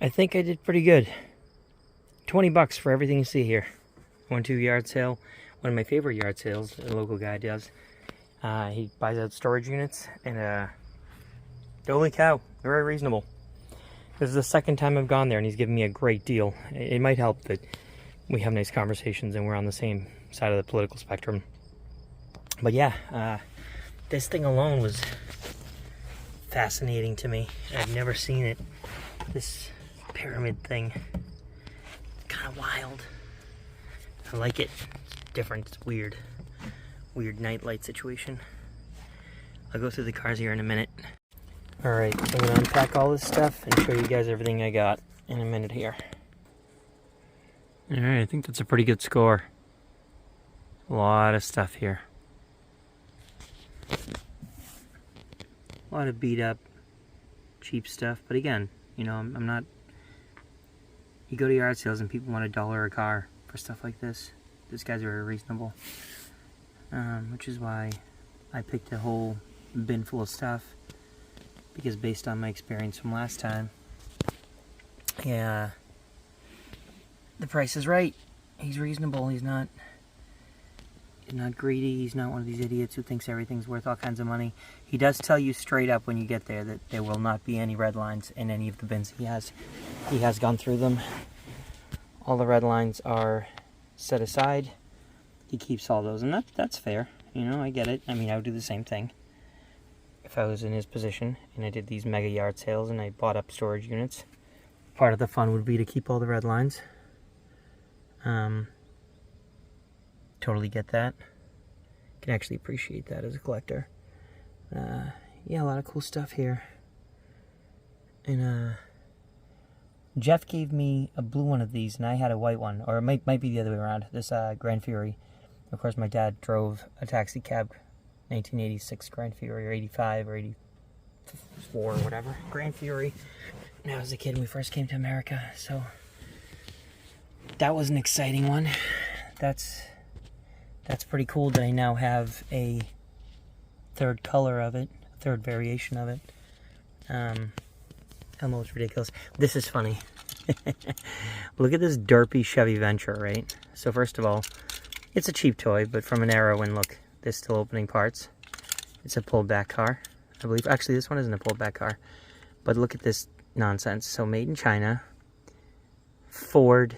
I think I did pretty good. 20 bucks for everything you see here. Went to a yard sale. One of my favorite yard sales a local guy does. He buys out storage units, and holy cow, very reasonable. This is the second time I've gone there, and he's given me a great deal. It might help that we have nice conversations and we're on the same side of the political spectrum. But yeah, this thing alone was fascinating to me. I've never seen it. This pyramid thing, kind of wild. I like it. It's different. It's weird. Weird nightlight situation. I'll go through the cars here in a minute. Alright, so I'm going to unpack all this stuff and show you guys everything I got in a minute here. Alright, I think that's a pretty good score. A lot of stuff here. A lot of beat up, cheap stuff. But again, you know, I'm not... You go to yard sales and people want $1 a car for stuff like this. These guys are very reasonable. Which is why I picked a whole bin full of stuff. Because based on my experience from last time, yeah, the price is right. He's reasonable. He's not greedy. He's not one of these idiots who thinks everything's worth all kinds of money. He does tell you straight up when you get there that there will not be any red lines in any of the bins he has. He has gone through them. All the red lines are set aside. He keeps all those, and that's fair. You know, I get it. I mean, I would do the same thing if I was in his position and I did these mega yard sales and I bought up storage units. Part of the fun would be to keep all the red lines. Totally get that. Can actually appreciate that as a collector. Yeah, a lot of cool stuff here. And Jeff gave me a blue one of these and I had a white one, or it might be the other way around. This Grand Fury. Of course, my dad drove a taxi cab, 1986 Grand Fury, or 85 or 84 or whatever. Grand Fury. When I was a kid when we first came to America, so that was an exciting one. That's pretty cool that I now have a third color of it, a third variation of it. Almost ridiculous. This is funny. Look at this derpy Chevy Venture, right? So first of all, it's a cheap toy, but from an era when, look, there's still opening parts. It's a pulled back car, I believe. Actually, this one isn't a pulled back car. But look at this nonsense. So made in China, Ford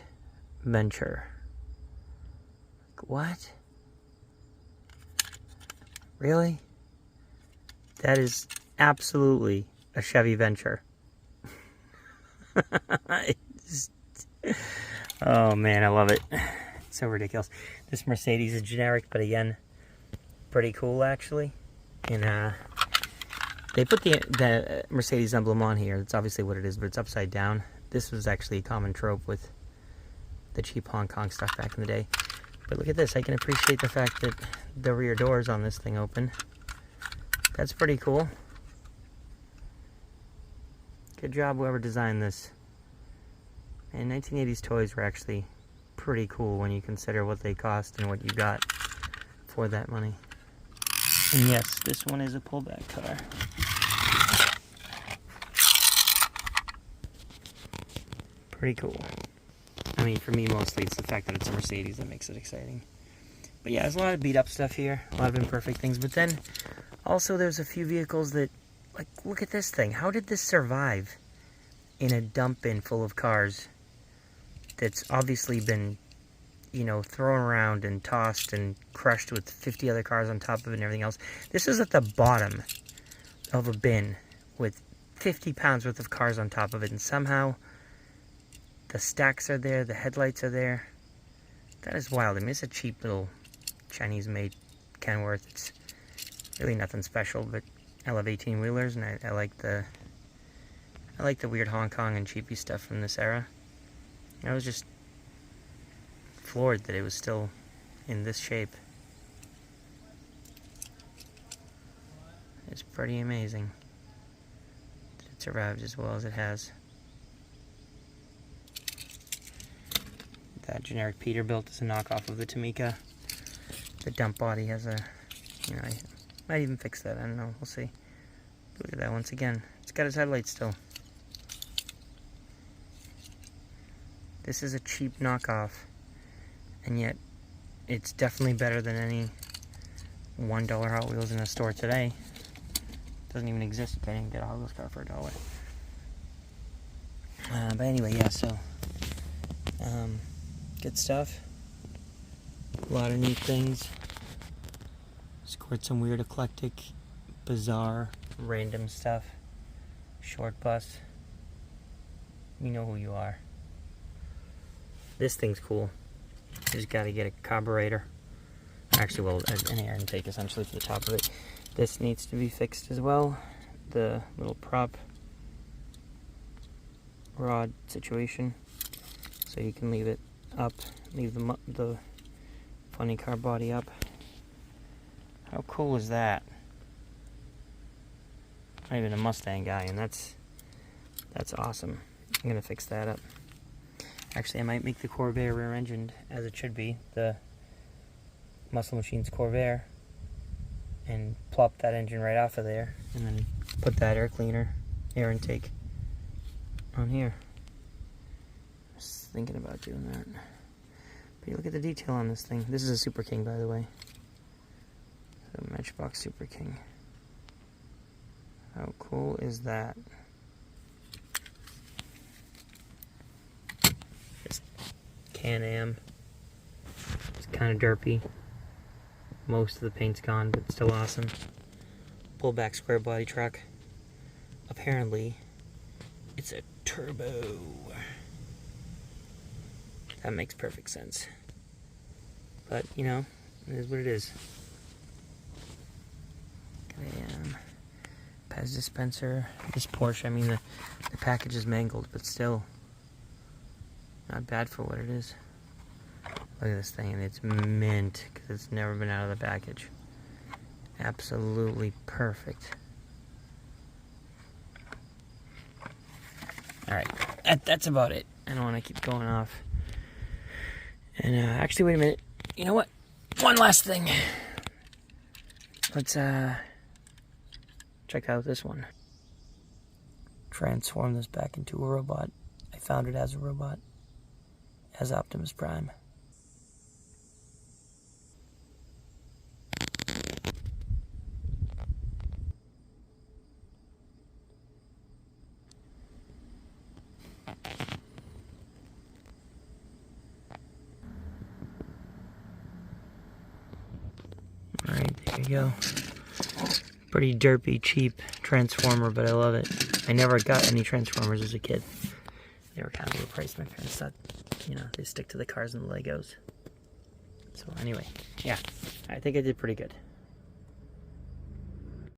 Venture. What? Really? That is absolutely a Chevy Venture. Oh man, I love it. It's so ridiculous. This Mercedes is generic, but again, pretty cool actually. And they put the Mercedes emblem on here. That's obviously what it is, but it's upside down. This was actually a common trope with the cheap Hong Kong stuff back in the day. But look at this. I can appreciate the fact that the rear doors on this thing open. That's pretty cool. Good job whoever designed this. And 1980s toys were actually pretty cool when you consider what they cost and what you got for that money. And yes, this one is a pullback car. Pretty cool. I mean, for me, mostly it's the fact that it's a Mercedes that makes it exciting. But yeah, there's a lot of beat up stuff here, a lot of imperfect things. But then, also there's a few vehicles that, like, look at this thing. How did this survive in a dump bin full of cars that's obviously been, you know, thrown around and tossed and crushed with 50 other cars on top of it and everything else? This is at the bottom of a bin with 50 pounds worth of cars on top of it, and somehow the stacks are there, the headlights are there. That is wild. I mean, it's a cheap little Chinese-made Kenworth. It's really nothing special, but I love 18-wheelers, and I like the weird Hong Kong and cheapy stuff from this era. I was just floored that it was still in this shape. It's pretty amazing that it survived as well as it has. That generic Peterbilt is a knockoff of the Tamika. The dump body has a, you know, I might even fix that. I don't know. We'll see. Look at that once again. It's got its headlights still. This is a cheap knockoff, and yet it's definitely better than any $1 Hot Wheels in a store today. Doesn't even exist. You can't even get a Hot Wheels car for $1. But anyway, yeah, so good stuff. A lot of neat things. Scored some weird, eclectic, bizarre, random stuff. Short bus. You know who you are. This thing's cool. You just gotta get a carburetor. Actually, well, an air intake essentially for the top of it. This needs to be fixed as well. The little prop rod situation. So you can leave it up, leave the funny car body up. How cool is that? I'm not even a Mustang guy, and that's awesome. I'm gonna fix that up. Actually, I might make the Corvair rear-engined as it should be, the Muscle Machines Corvair, and plop that engine right off of there, and then put that air cleaner, air intake on here. Just thinking about doing that. But you look at the detail on this thing. This is a Super King, by the way. The Matchbox Super King. How cool is that? Just Can-Am. It's kind of derpy. Most of the paint's gone, but still awesome. Pullback square body truck. Apparently, it's a turbo. That makes perfect sense. But, you know, it is what it is. Pez dispenser. This Porsche, I mean, the package is mangled, but still not bad for what it is. Look at this thing, and it's mint because it's never been out of the package. Absolutely perfect. Alright, that's about it. I don't want to keep going off. And actually, wait a minute. You know what? One last thing. Let's check out this one. Transform this back into a robot. I found it as a robot. As Optimus Prime. Alright, there you go. Pretty derpy, cheap Transformer, but I love it. I never got any Transformers as a kid. They were kind of overpriced. My parents thought, you know, they stick to the cars and the Legos. So anyway, yeah, I think I did pretty good.